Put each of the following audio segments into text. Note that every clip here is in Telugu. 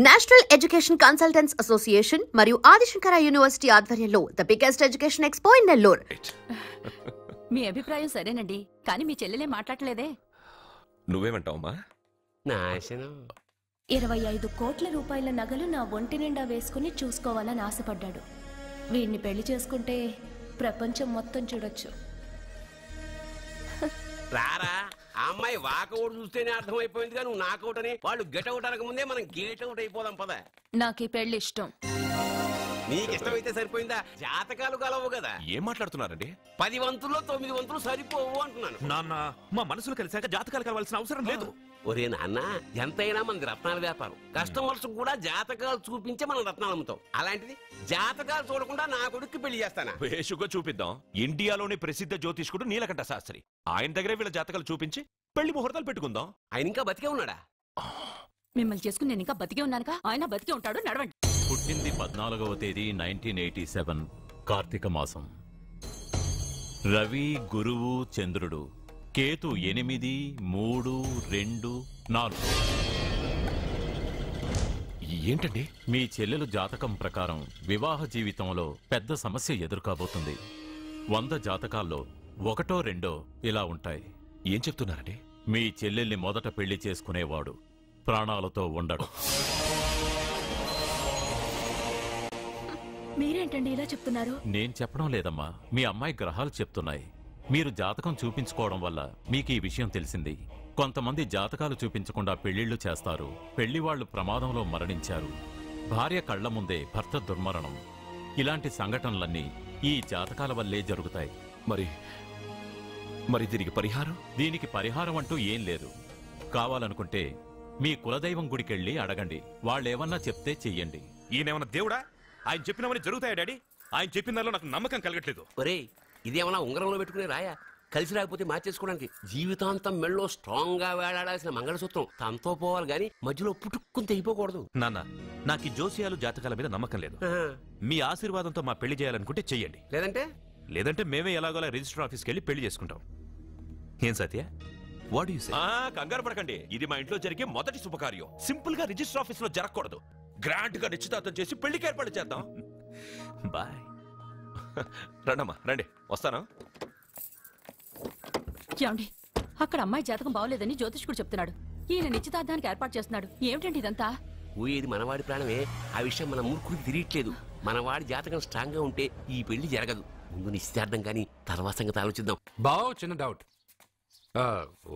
నేషనల్ ఎడ్యుకేషన్ కన్సల్టెంట్స్ అసోసియేషన్ మరియు ఆదిశంకర యూనివర్సిటీ ఆధ్వర్యంలో the biggest education expo in Nellore. మీ అభిప్రాయం సరేనండి, కానీ మీ చెల్లెలే మాట్లాడలేదే. నువ్వేమంటావమ్మా? 25 కోట్ల రూపాయల నగలు నా ఒంటి నిండా వేసుకుని చూసుకోవాలని ఆశపడ్డాడు. వీడిని పెళ్లి చేసుకుంటే ప్రపంచం మొత్తం చూడొచ్చు. రారా అమ్మాయి వాకౌట్ చూస్తేనే అర్థమైపోయింది. నువ్వు నాకౌట్ అని వాళ్ళు గెట్అవుట్ అనక ముందే మనం గేట్ అవుట్ అయిపోదాం పద. నాకు ఈ పెళ్లి ఇష్టం. నీకు ఇష్టమైతే సరిపోయిందా? జాతకాలు కలవు కదా. ఏం మాట్లాడుతున్నారండి? 10 వంతుల్లో 9 వంతులు సరిపోవు అంటున్నాను. నాన్న, మా మనసులు కలిసాక జాతకాలు కలవాల్సిన అవసరం లేదు. ఒరే నాన్న, ఎంతైనా మనది రత్నాల వ్యాపారం. కస్టమర్స్ కూడా జాతకాలు చూపించే మనం రత్నాలు అమ్ముతాం. అలాంటిది జాతకాలు చూడకుండా నా కొడుక్కి పెళ్లి చేస్తానా? వేషుగా చూపిద్దాం. ఇండియాలోని ప్రసిద్ధ జ్యోతిష్కుడు నీలకంఠ శాస్త్రి, ఆయన దగ్గరే వీళ్ళ జాతకాలు చూపించి పెళ్లి ముహూర్తాలు పెట్టుకుందాం. ఆయన ఇంకా బతికే ఉన్నాడా? మిమ్మల్ని చేసుకుని నేను ఇంకా బతికే ఉన్నానుగా. ఆయన బతికే ఉంటాడు. నడవండి. పుట్టింది 14వ తేదీ 1987 కార్తీక మాసం. రవి, గురువు, చంద్రుడు, కేతు 8, 3, 2, 4. ఏంటండి? మీ చెల్లెలు జాతకం ప్రకారం వివాహ జీవితంలో పెద్ద సమస్య ఎదుర్కోబోతుంది. 100 జాతకాల్లో 1, 2 ఇలా ఉంటాయి. ఏం చెప్తున్నారండి? మీ చెల్లెల్ని మొదట పెళ్లి చేసుకునేవాడు ప్రాణాలతో ఉండడు. మీరేంటండి ఇలా చెప్తున్నారు? నేను చెప్పడం లేదమ్మా, మీ అమ్మాయి గ్రహాలు చెప్తున్నాయి. మీరు జాతకం చూపించుకోవడం వల్ల మీకు ఈ విషయం తెలిసింది. కొంతమంది జాతకాలు చూపించకుండా పెళ్లిళ్లు చేస్తారు. పెళ్లివాళ్లు ప్రమాదంలో మరణించారు. భార్య కళ్ల ముందే భర్త దుర్మరణం. ఇలాంటి సంఘటనలన్నీ ఈ జాతకాల వల్లే జరుగుతాయి. మరి దీనికి పరిహారం? దీనికి పరిహారం అంటూ ఏం లేదు. కావాలనుకుంటే మీ కులదైవం గుడికెళ్ళి అడగండి. వాళ్ళేమన్నా చెప్తే చెయ్యండి. ఈయనేమన్నా దేవుడా? ఆయన చెప్పినవన్నీ జరుగుతాయా డాడీ? ఆయన చెప్పిన దానిలో నాకు నమ్మకం కలగట్లేదు. ఒరే, ఇదేమన్నా ఉంగరంలో పెట్టుకునే రాయా? కలిసి రాకపోతే మార్చేసుకోవడానికి. జీవితాంతం మెళ్ళో స్ట్రాంగ్ గా వేలాడాల్సిన మంగళసూత్రం తనతో పోవాలి గాని మధ్యలో పుట్టుక్కుని తెగిపోకూడదు. నాన్న, నాకు ఈ జోసియాలు జాతకాల మీద నమ్మకం లేదు. మీ ఆశీర్వాదంతో మా పెళ్లి చేయాలనుకుంటే చెయ్యండి. లేదంటే మేమే ఎలాగోలా రిజిస్టర్ ఆఫీస్కి వెళ్ళి పెళ్లి చేసుకుంటాం. ఏం సత్య? What you say? కంగారు పడకండి, ఇది మా ఇంట్లో జరిగే మొదటి శుభకార్యం. సింపుల్ గా రిజిస్టర్ ఆఫీస్ లో జరగకూడదు. గ్రాండ్ గా నిశ్చితార్థం చేసి పెళ్లికి ఏర్పాటు చేద్దాం. బాయ్. రండమ్మా, రండి, వస్తాను. ఏమండి, అక్కడ అమ్మాయి జాతకం బాగోలేదని జ్యోతిష్కుడు చెప్తున్నాడు. ఈయన నిశ్చితార్థానికి ఏర్పాటు చేస్తున్నాడు. ఏమిటండి ఇదంతా? ఊయేది మనవాడి ప్రాణమే. ఆ విషయం మన మూర్ఖుడికి తిరియట్లేదు. మనవాడి జాతకం స్ట్రాంగ్ గా ఉంటే ఈ పెళ్లి జరగదు. ముందు నిశ్చితార్థం కానీ తర్వాత సంగతి ఆలోచిద్దాం. బావ, చిన్న డౌట్.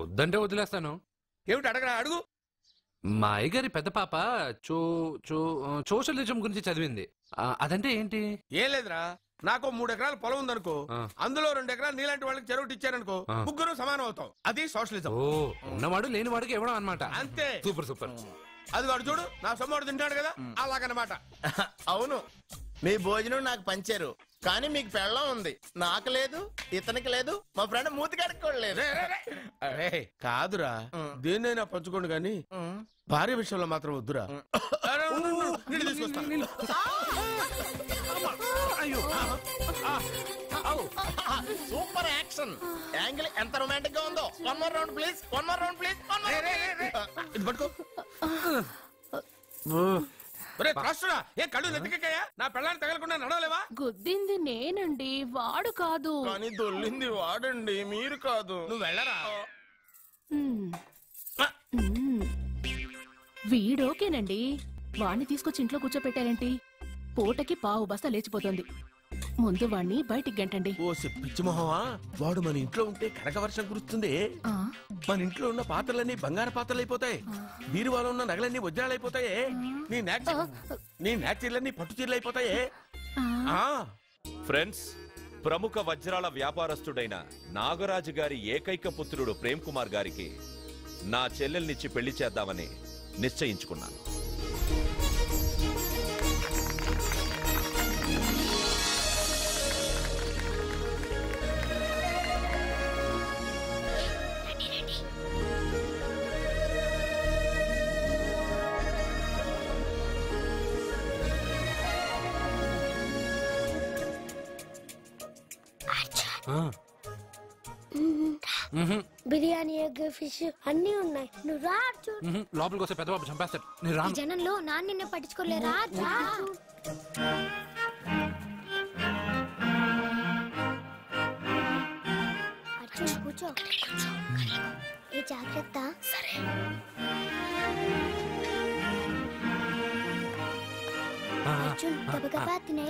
వద్దంటే వదిలేస్తాను. ఏమిటి అడగరా? అడుగు. మా అయ్యగారి పెద్ద పాప సోషలిజం గురించి చదివింది. అదంటే ఏంటి? ఏం లేదురా, నాకు 3 ఎకరాల పొలం ఉందనుకో, అందులో 2 ఎకరాలు నీలాంటి వాళ్ళకి చెరువు ఇచ్చారనుకో, ముగ్గురు సమానం అవుతాం. అది సోషలిజం. ఓ, ఉన్నవాడు లేని వాడికి ఇవ్వడం అనమాట. అంతే. Super super. అది వాడు చూడు, నా సొమ్మడు తింటాడు కదా, అలాగనమాట. అవును, మీ భోజనం నాకు పంచారు, కానీ మీకు పెళ్ళం ఉంది. నాకు లేదు, ఇతనికి లేదు, మా ఫ్రెండ్ మూతి కడుక్కోలేదు. కాదురా, దేన్నైనా పంచుకోండి గాని భార్య విషయంలో మాత్రం వద్దురా. సూపర్ యాక్షన్ యాంగిల్ ఎంత రొమాంటిక్ గా ఉందో. 1 more round please, 1 more round please. ఇది పట్టుకో. ఏ కళ్ళు నెత్తికెక్కాయా? నా పెళ్ళాన్ని తగలకుండా నడవలేవా? గుద్దింది నేనండి, వాడు కాదు. కానీ దొల్లింది వాడండి, మీరు కాదు. నువ్వు వెళ్ళరా. వీడోకేనండి. వాణ్ణి తీసుకొచ్చి ఇంట్లో కూర్చోపెట్టారేంటి? పూటకి పావు బస్తా లేచిపోతుంది. ముందు వాణ్ణి బయటికి గంటండి. ఓ పిచ్చి మొహమా, వాడు మన ఇంట్లో ఉంటే కనక వర్షం కురుస్తుంది. మన ఇంట్లో ఉన్న పాత్రలన్నీ బంగారు పాత్రలు అయిపోతాయి. బీరువాలో ఉన్న నగలన్నీ వజ్రాలు అయిపోతాయి. నీ నాచీర్లన్నీ పట్టు చీరలు అయిపోతాయి. ఫ్రెండ్స్, ప్రముఖ వజ్రాల వ్యాపారస్తుడైన నాగరాజు గారి ఏకైక పుత్రుడు ప్రేమ్ కుమార్ గారికి నా చెల్లెల్నిచ్చి పెళ్లి చేద్దామని నిశ్చయించుకున్నాను. బిర్యానీ, ఎగ్, ఫిష్ అన్ని ఉన్నాయి. నువ్వు రా అర్జున్. లోపలికి వస్తే పెద్ద బాబు చంపేస్తాడు. నేను ఈ రాను. జనంలో నాన్న నిన్ను పట్టించుకోలేరా? రా అర్జున్ కూర్చో. ఏ జాగ్రత్త. సరే. అర్జున్ గబగబా తినే.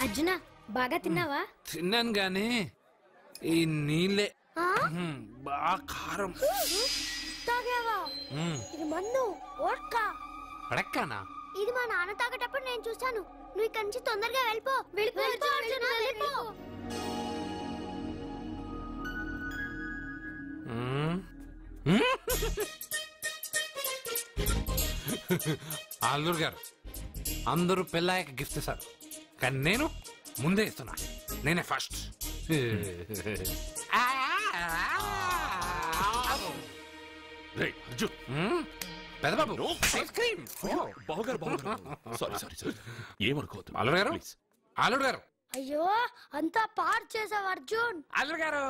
అర్జున బాగా తిన్నావా? తిన్నాను గాని ఈ నీళ్ళే బాగా కారం. తాగావా? ఇది మందు, వోడ్కా. పడక్కానా? ఇది మా నాన్న తాగేటప్పుడు నేను చూసాను. నువ్వు ఇక్కడి నుంచి తొందరగా వెళ్ళిపో. వెళ్ళిపో అర్జున, వెళ్ళిపో. అల్లుడు గారు అందరూ పెళ్ళాయక గిఫ్ట్ ఇస్తారు, కానీ నేను ముందే ఇస్తున్నా. నేనే ఫస్ట్. పెద్దబాబు ఐస్ క్రీమ్. ఏమనుకోవద్దు అల్లుడు గారు, అల్లుడు గారు. అయ్యో అంతా పాడు చేసావు అర్జున్. అల్లుడు గారు,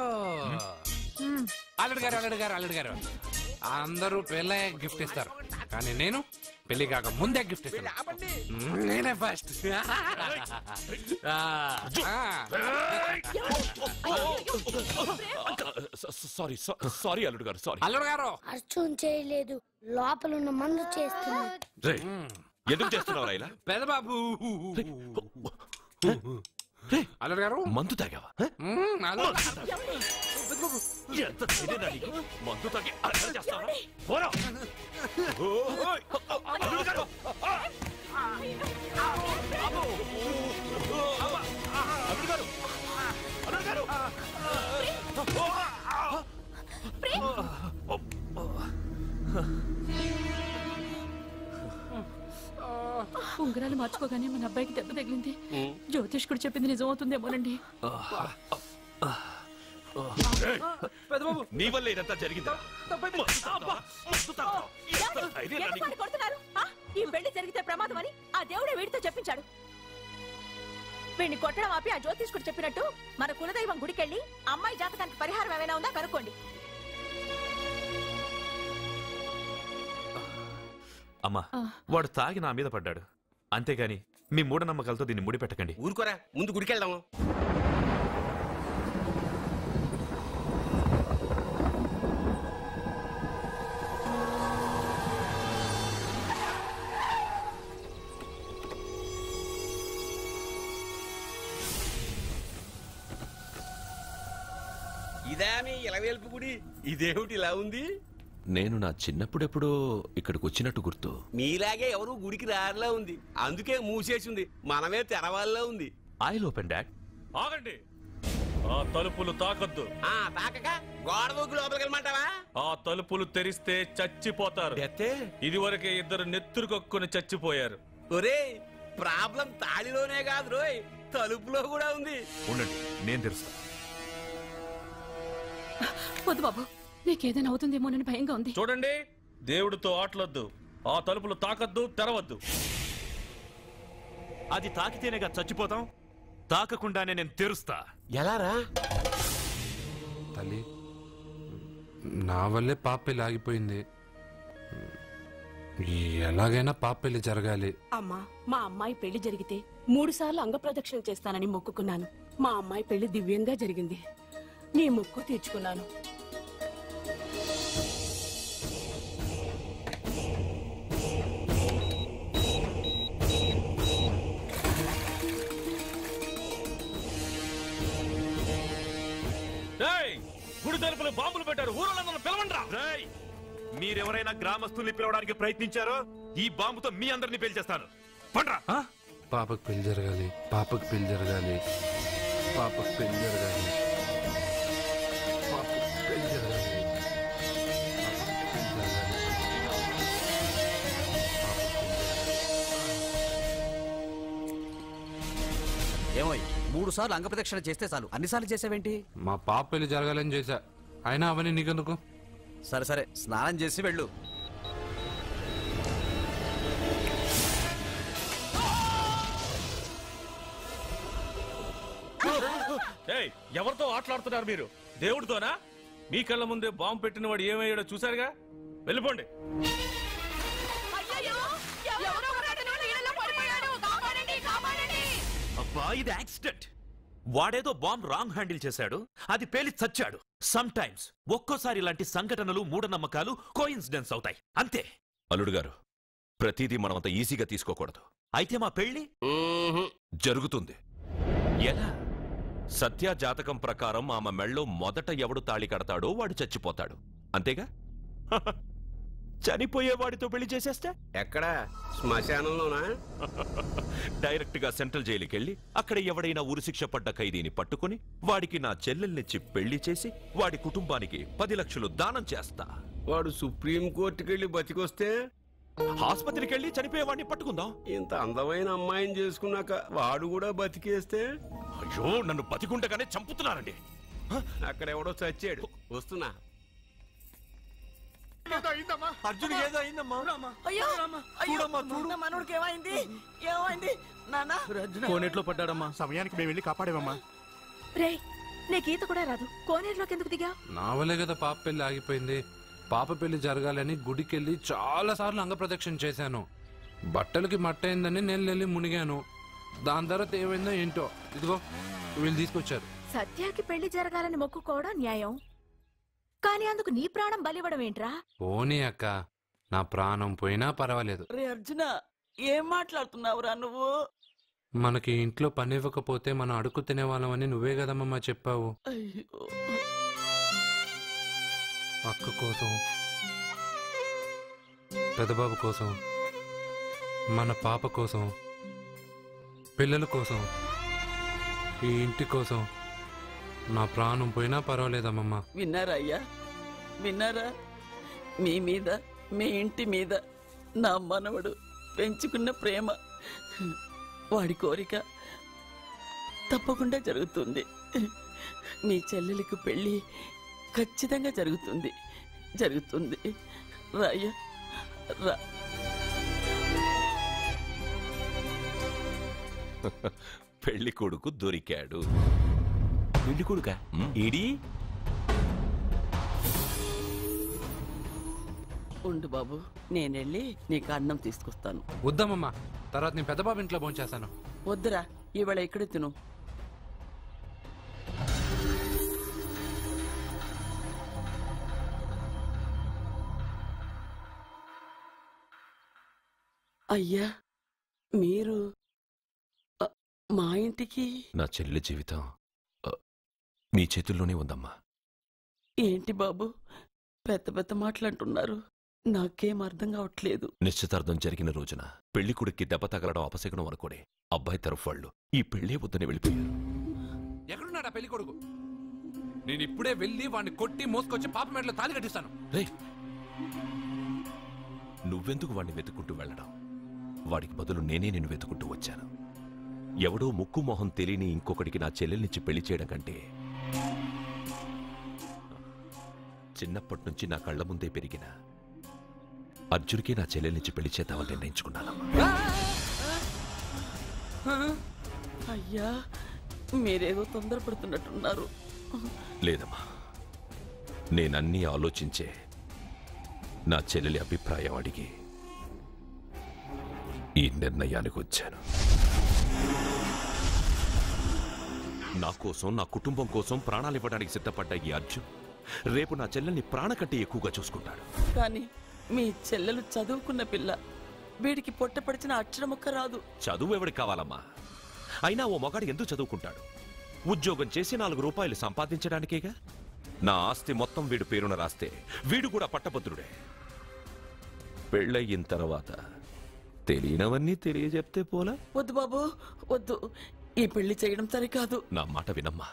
అల్లుడు గారు, అల్లుడు గారు, అల్లుడు గారు. అందరూ పెళ్ళాయక గిఫ్ట్ ఇస్తారు, కానీ నేను పెళ్లి కాక ముందే గిఫ్ట్ ఇస్తాను. నేనే ఫస్ట్. సారీ అల్లుడు గారు, సారీ. అల్లుడు గారు, అర్జున్ చేయలేదు, లోపల ఉన్న మందు చేస్తున్నా. ఎందుకు చేస్తున్నావు ఇలా? పెద్దబాబు. అల్లుడు గారు, మందు తాగావా? ఎంత ధైర్యం నీకు? మందు తాగి అల్లరి చేస్తావా? పోరా. అల్లుడు గారు. అల్లుడు గారు, అల్లుడు గారు. ఉంగరాలు మార్చుకోగానే మన అబ్బాయికి దెబ్బ తగిలింది. జ్యోతిష్కుడు చెప్పింది నిజమవుతుందేమోనండి. నీ వల్ల ఇదంతా జరిగిందా? ఈ పెళ్లి జరిగితే ప్రమాదం అని ఆ దేవుడే వీడితో చెప్పించాడు. వీడిని కొట్టడం ఆపి ఆ జ్యోతిష్కుడు చెప్పినట్టు మన కులదైవం గుడికెళ్ళి అమ్మాయి జాతకానికి పరిహారం ఏమైనా ఉందా కనుక్కోండి. అమ్మా, వాడు తాగి నా మీద పడ్డాడు, అంతేగాని మీ మూఢనమ్మకాలతో దీన్ని ముడిపెట్టకండి. ఊరుకోరా, ముందు గుడికెళ్దాము. ఇదా మీ ఇలవేల్పు గుడి? ఇదేమిటి ఇలా ఉంది? నేను నా చిన్నప్పుడెప్పుడో ఇక్కడికి వచ్చినట్టు గుర్తు. మీలాగే ఎవరు గుడికి రారులా ఉంది, అందుకే మూసేసి ఉంది. మనమే తెరవాళ్ళలో ఉంది. I'll open dad. ఆగండి, ఆ తలుపులు తాకొద్దు. తాకక గోడ దూకి లోపలికి వెళ్ళమంటావా? ఆ తలుపులు తెరిస్తే చచ్చిపోతారు. ఇదివరకే ఇద్దరు నెత్తురు కొక్కుని చచ్చిపోయారు. ఒరే, ప్రాబ్లం తాళిలోనే కాదు రోయ్, తలుపులో కూడా ఉంది. ఉండండి, నేను తెరుస్తా. వద్దు బాబు, నీకేదైనా అవుతుందేమోనని భయంగా ఉంది. చూడండి, దేవుడితో ఆటలొద్దు. ఆ తలుపులు తాకద్దు, తెరవద్దు. అది తాకితేనేగా చచ్చిపోతాం, తాకకుండానే నేను తెరుస్తా. ఎలారా? తల్లి, నా వల్లే పాప పెళ్లి ఆగిపోయింది. ఎలాగైనా పాప పెళ్లి జరగాలి. అమ్మా, మా అమ్మాయి పెళ్లి జరిగితే 3 సార్లు అంగప్రదక్షిణ చేస్తానని మొక్కుకున్నాను. మా అమ్మాయి పెళ్లి దివ్యంగా జరిగింది. నీ మొక్కు తీర్చుకున్నాను. గుడి తలుపులు బాంబులు పెట్టారు, ఊరోళ్ళందరూ పిలవండ్రా. మీరెవరైనా గ్రామస్తుల్ని పిలవడానికి ప్రయత్నించారో ఈ బాంబుతో మీ అందరినీ పేల్చేస్తాను. పండ్రా. పాపకు పెళ్లి జరగాలి, పాపకు పెళ్లి జరగాలి. పాప పెళ్లి జరగాలి. పాప పెళ్లి జరగాలి. ఏమోయ్ 3 సార్లు అంగప్రదక్షిణ చేస్తే చాలు, అన్నిసార్లు చేసావేంటి? మా పాప పెళ్లి జరగాలని చేశా, అయినా అవన్నీ నీకెందుకు? సరే సరే, స్నానం చేసి వెళ్ళు. ఎవరితో ఆటలాడుతున్నారు మీరు? దేవుడితోనా? మీ కళ్ళ ముందే బాంబు పెట్టిన వాడు ఏమయ్యాడో చూసారుగా. వెళ్ళిపోండి. అబ్బా, ఇది యాక్సిడెంట్. వాడేదో బాంబ్ రాంగ్ హ్యాండిల్ చేశాడు, అది పేలి చచ్చాడు. సమ్ టైమ్స్ ఒక్కోసారి ఇలాంటి సంఘటనలు మూఢనమ్మకాలు కోఇన్సిడెన్స్ అవుతాయి, అంతే. అల్లుడు గారు, ప్రతిదీ మనం అంత ఈజీగా తీసుకోకూడదు. అయితే మా పెళ్లి జరుగుతుంది. ఎలా? సత్య జాతకం ప్రకారం ఆమె మెళ్ళో మొదట ఎవడు తాళి కడతాడో వాడు చచ్చిపోతాడు, అంతేగా? చనిపోయేవాడితో పెళ్లి చేసేస్తే ఎక్కడా? శ్మశానంలోనా? డైరెక్ట్ గా సెంట్రల్ జైలుకి వెళ్ళి అక్కడ ఎవడైనా ఉరిశిక్ష పడ్డ ఖైదీని పట్టుకుని వాడికి నా చెల్లెల్నిచ్చి పెళ్లి చేసి వాడి కుటుంబానికి 10 లక్షలు దానం చేస్తా. వాడు సుప్రీం కోర్టుకి వెళ్ళి బతికొస్తే ఆసుపత్రికి వెళ్ళి చనిపోయేవాడిని పట్టుకుందాం. ఇంత అందమైన అమ్మాయిని చేసుకున్నాక వాడు కూడా బతికేస్తే? అయ్యో, నన్ను బతికుండగానే చంపుతున్నారండి. అక్కడ ఎవడో చచ్చాడు. వస్తున్నా. అర్జున్ ఏదో అయిందమ్మా. మనోడికి ఏమైంది? ఏమైంది నాన్న? కోనేట్లో పడ్డాడమ్మా. సమయానికి మేము వెళ్ళి కాపాడేవమ్మా. రే, నీకు ఈత కూడా రాదు, కోనేరులోకి ఎందుకు దిగా? నా వల్లే కదా పాప పెళ్లి ఆగిపోయింది. పాప పెళ్లి జరగాలని గుడికెళ్ళి చాలా సార్లు అంగప్రదక్షిణ చేశాను. బట్టలకి మట్టయిందని నేను వెళ్ళి మునిగాను. దాని తర్వాత ఏమైందో ఏంటో, ఇదిగో వీళ్ళు తీసుకొచ్చారు. సత్యాకి పెళ్లి జరగాలని మొక్కుకోవడం న్యాయం, కానీ అందుకు నీ ప్రాణం బలివ్వడం ఏంట్రా? పోనీ అక్క, నా ప్రాణం పోయినా పర్వాలేదు. రే అర్జున, ఏం మాట్లాడుతున్నావురా నువ్వు? మనకి ఇంట్లో పని ఇవ్వకపోతే మనం అడుగు తినేవాళ్ళమని నువ్వే కదమ్మా చెప్పావు. అక్క కోసం, పెదబాబు కోసం, మన పాప కోసం, పిల్లల కోసం, ఈ ఇంటి కోసం నా ప్రాణం పోయినా పర్వాలేదమ్మమ్మా. విన్నారా అయ్యా, విన్నారా? మీ మీద, మీ ఇంటి మీద నా మనవడు పెంచుకున్న ప్రేమ, వాడి కోరిక తప్పకుండా జరుగుతుంది. మీ చెల్లెలకు పెళ్లి ఖచ్చితంగా జరుగుతుంది, జరుగుతుంది. రాయ్యా రా. పెళ్లి కొడుకు దొరికాడు. పెళ్లి కొడుక ఏడి? ఉండు బాబు, నేనెళ్ళి నీకు అన్నం తీసుకొస్తాను. వద్దమ్మమ్మా, తర్వాత నేను పెద్దబాబు ఇంట్లో భోంచేస్తాను. వద్దురా, ఇవాళ ఇక్కడే తిను. అయ్యా, మీరు మా ఇంటికి? నా చెల్లెలి జీవితం మీ చేతుల్లోనే ఉందమ్మా. ఏంటి బాబు పెద్ద పెద్ద మాటలంటున్నారు? నాకేం అర్థం కావట్లేదు. నిశ్చితార్థం జరిగిన రోజున పెళ్లి కొడుక్కి దెబ్బ తగలడం అపశకునం అనుకోడే అబ్బాయి తరఫు వాళ్ళు ఈ పెళ్లే వద్దని వెళ్ళిపోయారు. ఎక్కడున్నాడా పెళ్లి కొడుకు? నేను ఇప్పుడే వెళ్ళి వాడిని కొట్టి మోసుకొచ్చి పాప మెడలో తాళి కట్టిస్తాను. నువ్వెందుకు వాడిని వెతుక్కుంటూ వెళ్ళడం? వాడికి బదులు నేనే నిన్ను వెతుకుంటూ వచ్చాను. ఎవడో ముక్కు మొహం తెలియని ఇంకొకటికి నా చెల్లెల్నిచ్చి పెళ్లి చేయడం కంటే చిన్నప్పటి నుంచి నా కళ్ల ముందే పెరిగిన అర్జున్కి నా చెల్లెల్నిచ్చి పెళ్లి చేద్దామని నిర్ణయించుకున్నానమ్మా. అయ్యా, మీరేదో తొందరపడుతున్నట్టున్నారు. లేదమ్మా, నేనన్నీ ఆలోచించే నా చెల్లెలి అభిప్రాయం అడిగి ఈ నిర్ణయానికి వచ్చాను. నా కోసం, నా కుటుంబం కోసం ప్రాణాలు ఇవ్వడానికి సిద్ధపడ్డ ఈ అర్జున్ రేపు నా చెల్లెల్ని ప్రాణ కంటే ఎక్కువగా చూసుకుంటాడు. కానీ మీ చెల్లెలు చదువుకున్న పిల్ల, వీడికి పొట్టపడిచిన అక్షరముక్క రాదు. చదువు ఎవడికి కావాలమ్మా? అయినా ఓ మగాడు ఎందుకు చదువుకుంటాడు? ఉద్యోగం చేసి 4 రూపాయలు సంపాదించడానికేగా. నా ఆస్తి మొత్తం వీడు పేరున రాస్తే వీడు కూడా పట్టభద్రుడే. పెళ్ళయిన తర్వాత తెలియనవన్నీ తెలియజెప్తే పోలా? వద్దు బాబు, వద్దు. ఈ పెళ్లి చేయడం సరికాదు. నా మాట వినమ్మా.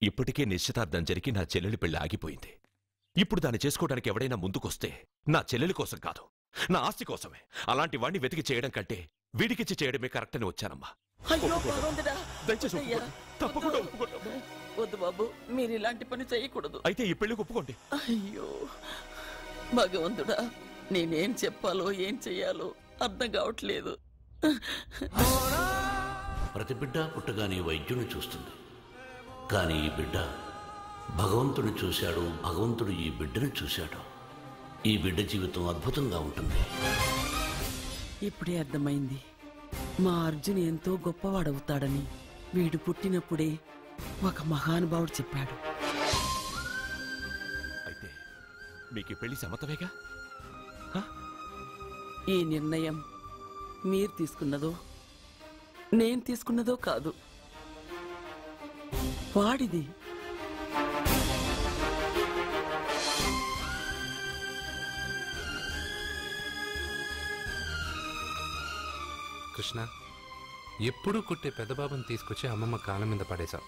ఇప్పటికే నిశ్చితార్థం జరిగి నా చెల్లెలి పెళ్లి ఆగిపోయింది. ఇప్పుడు దాన్ని చేసుకోవడానికి ఎవడైనా ముందుకొస్తే నా చెల్లెలి కోసం కాదు, నా ఆస్తి కోసమే. అలాంటి వాణ్ణి వెతికి చేయడం కంటే వీడికిచ్చి చేయడమే కరెక్ట్ అని వచ్చానమ్మా. అయ్యో భగవంతుడా, దయచేసి తప్పకుండా వద్దు బాబు, మీరు ఇలాంటి పని చేయకూడదు. అయితే ఈ పెళ్లికి ఒప్పుకోండి. అయ్యో భగవంతుడా, నేనేం చెప్పాలో ఏం చెయ్యాలో అర్థం కావట్లేదు. ప్రతి బిడ్డ పుట్టగానే వైద్యుని చూస్తుంది, కానీ ఈ బిడ్డ భగవంతుని చూశాడు, భగవంతుడు ఈ బిడ్డను చూశాడు. ఈ బిడ్డ జీవితం అద్భుతంగా ఉంటుంది. ఇప్పుడే అర్థమైంది, మా అర్జున్ ఎంతో గొప్పవాడవుతాడని. వీడు పుట్టినప్పుడే ఒక మహానుభావుడు చెప్పాడు. అయితే మీకు పెళ్లి సమ్మతమేగా? ఈ నిర్ణయం మీరు తీసుకున్నదో నేను తీసుకున్నదో కాదు, వాడిది. కృష్ణ, ఎప్పుడూ కుట్టే పెద్దబాబుని తీసుకొచ్చి అమ్మమ్మ కాళ్ళ మీద పడేశావు.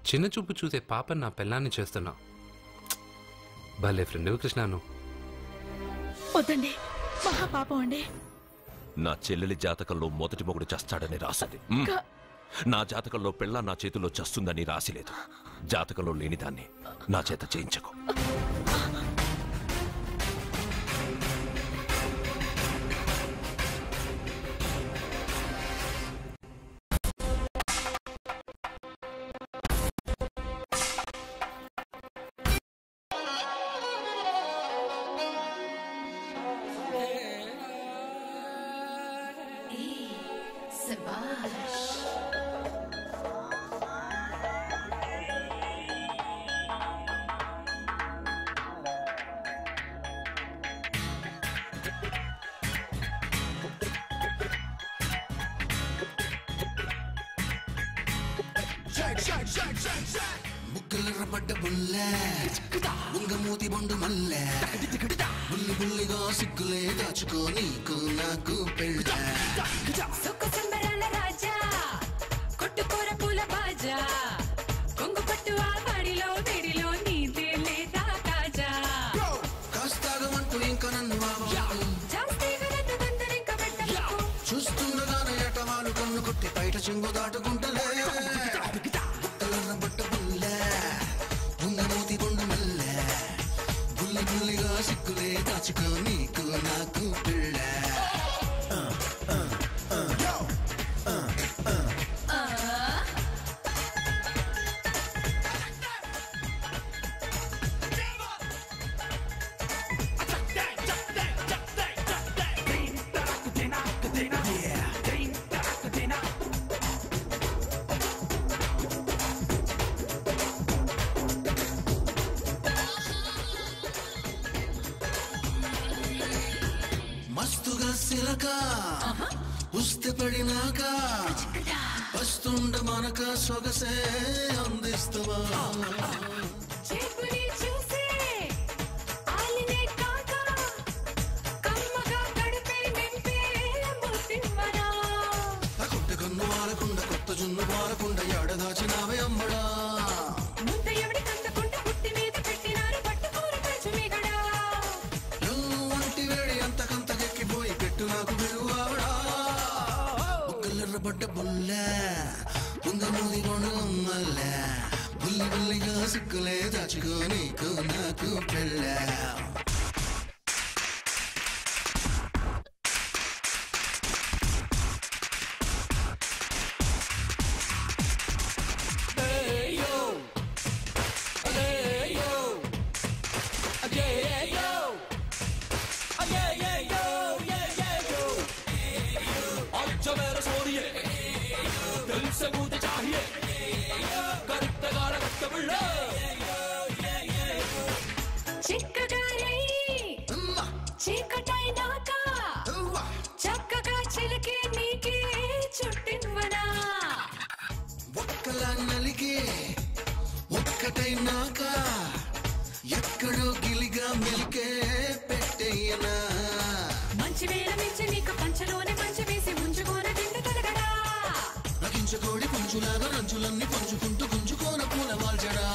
చిన్న చూపు చూసే పాపని నా పిల్లాన్ని చేస్తున్నావు. భలే ఫ్రెండ్ కృష్ణ నువ్వు. వద్దండి, మహాపాపం అండి. నా చెల్లెలి జాతకంలో మొదటి మొగుడు చస్తాడని రాసింది. నా జాతకంలో పెళ్ళ నా చేతిలో చస్తుందని రాసిలేదు. జాతకంలో లేనిదాన్ని నా చేత చేయించకు. ముగ్గులరబడ్డ బుల్లె ఉంగ మూతి బొండు మల్లె బుల్లి బుల్లిగా సిగ్గులే దాచుకో నీకు నాకు పెళ్ళ సుఖ సంబరాల రాజా కొట్టుకోర పూల బాజా కొంగు పట్టు ఆ వాడిలో వేడిలో నీదే లేదా తాజా కాస్తాగమంటూ ఇంకా నన్ను జాస్తిగా నన్ను గందరింక పెట్టకు చూస్తుండగానే ఎటవాలు కన్ను కొట్టి బయట చెంగు దాటుకుంటలే ముగ్గులరబడ్డ బుల్లె ఉంగ మూతి బొండు మల్లె బుల్లి బుల్లిగా సిగ్గులే దాచుకో నీకు నాకు పెళ్ళ మస్తుగా సిలక ఉస్తే పడినాక వస్తుండ మనక సొగసే అందిస్తావా చెప్పుని చూసే ఆలినే కాక కమ్మగా గడిపే నింపే ముట్టివరా కొట్ట కన్ను వారకుండా కొత్త జున్ను వారకుండా ఎడదాచినావే అమ్మడా ముంత ఎవడి కందకుంట పుట్టి మీద పెట్టినారు పట్టుకోర పచ్చమిగడా వంటి వేడి అంతకంతకెక్కిపోయి పెట్టు నాకు విలువావడా ముక్కలెర్రబడ్డ బుల్లె ఉంగ మూది కొను మల్లె బుల్లి బుల్లిగా సిగ్గులే దాచుకో నీకు నాకు పెళ్ళ చిక్కగారై చీకటైనాక చక్కగా చిలికి నీకే చుట్టివ్వనా ఒక్కలా నలిగి ఒక్కటైనాక ఎక్కడో గిలిగా మెలికే పెట్టేయనా మంచి వేళ మించి నీకు పంచలోనే మంచి వేసి ఉంచుకోన తిండి తరగడా నాకు లంచకోడి పుంజులాగా రంచులన్నీ పంచుకుంటూ గుంజుకోన పూల వాల్చడా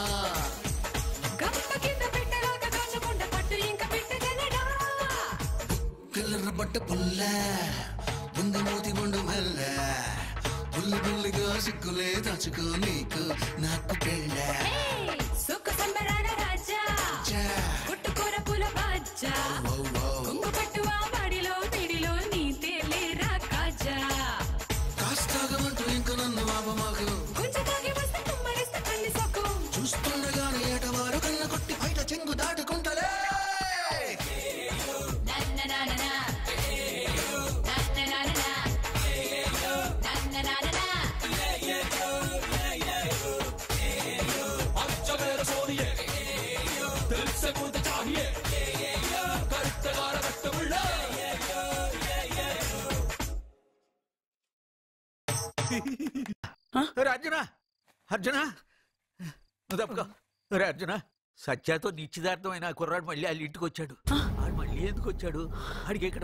గంప కింద పెట్టలాగా కాచకుండా పట్టు ఇంకా పెట్టగలడా కల్లర బట్ట పుల్ల బుంది మూతి బొండు మల్ల బుల్లి బుల్లిగా సిగ్గులే దాచుకో నీకు నాకు పెళ్ళ సుఖ సంబరాల రాజా పుట్టుకూర పూల బాజా కొంగు పట్టు ఆ వాడిలో పిడిలో నీ తేలేరా కాజా కాస్తాగమంటూ ఇంక నన్ను బాబమాకు కొంచెం తాగి వస్తే కుమ్మరిస్తే కన్ని సొక్కు చూస్తుండగానే ఏటవారు కన్న కొట్టి బయట చెంగు దాటుకుంటలే అర్జున అర్జున నువ్వు తప్పుకో రే అర్జున సత్యాతో నిశ్చితార్థమైన కుర్రాడు మళ్ళీ వాళ్ళ ఇంటికి వచ్చాడు ఆడు మళ్ళీ ఎందుకు వచ్చాడు ఆడికి ఇక్కడ